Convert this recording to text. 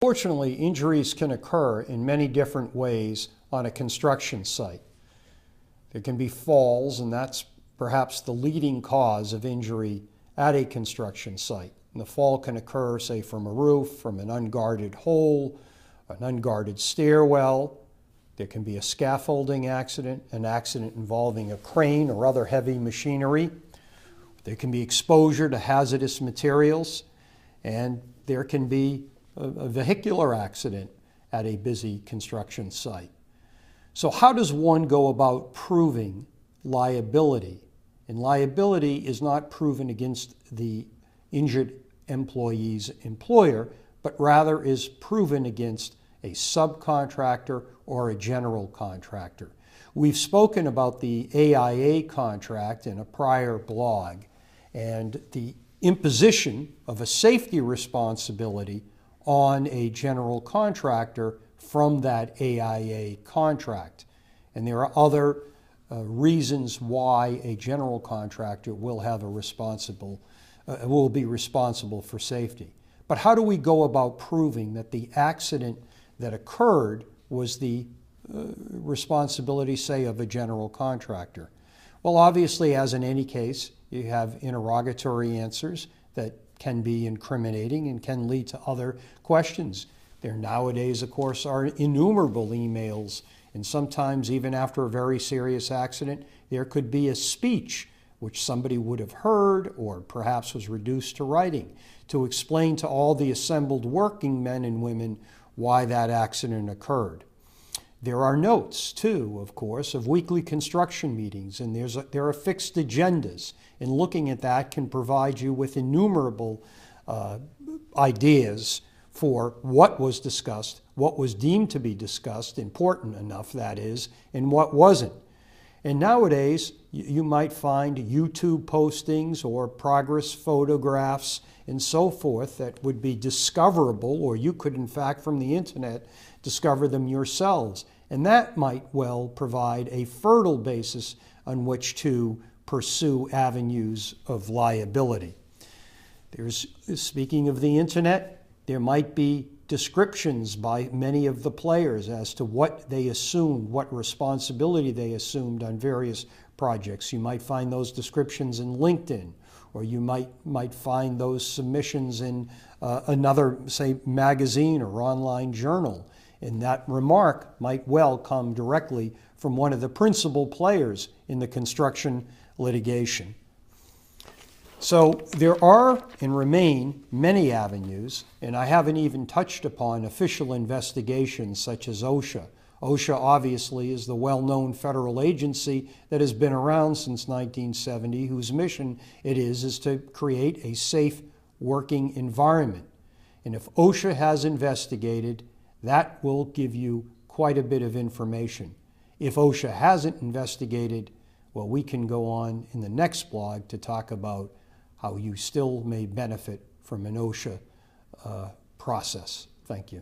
Fortunately, injuries can occur in many different ways on a construction site. There can be falls, and that's perhaps the leading cause of injury at a construction site. And the fall can occur, say, from a roof, from an unguarded hole, an unguarded stairwell. There can be a scaffolding accident, an accident involving a crane or other heavy machinery. There can be exposure to hazardous materials, and there can be a vehicular accident at a busy construction site. So how does one go about proving liability? And liability is not proven against the injured employee's employer, but rather is proven against a subcontractor or a general contractor. We've spoken about the AIA contract in a prior blog, and the imposition of a safety responsibility on a general contractor from that AIA contract. And there are other reasons why a general contractor will have will be responsible for safety. But how do we go about proving that the accident that occurred was the responsibility, say, of a general contractor? Well, obviously, as in any case, you have interrogatory answers that can be incriminating and can lead to other questions. There nowadays, of course, are innumerable emails, and sometimes even after a very serious accident, there could be a speech which somebody would have heard or perhaps was reduced to writing to explain to all the assembled working men and women why that accident occurred. There are notes, too, of course, of weekly construction meetings, and there are fixed agendas, and looking at that can provide you with innumerable ideas for what was discussed, what was deemed to be discussed, important enough, that is, and what wasn't. And nowadays, you might find YouTube postings or progress photographs and so forth that would be discoverable, or you could, in fact, from the internet, discover them yourselves. And that might well provide a fertile basis on which to pursue avenues of liability. Speaking of the internet, there might be descriptions by many of the players as to what they assumed, what responsibility they assumed on various projects. You might find those descriptions in LinkedIn, or you might find those submissions in another, say, magazine or online journal. And that remark might well come directly from one of the principal players in the construction litigation. So there are and remain many avenues, and I haven't even touched upon official investigations such as OSHA. OSHA obviously is the well-known federal agency that has been around since 1970, whose mission it is to create a safe working environment. And if OSHA has investigated, that will give you quite a bit of information. If OSHA hasn't investigated, well, we can go on in the next blog to talk about how you still may benefit from an OSHA process. Thank you.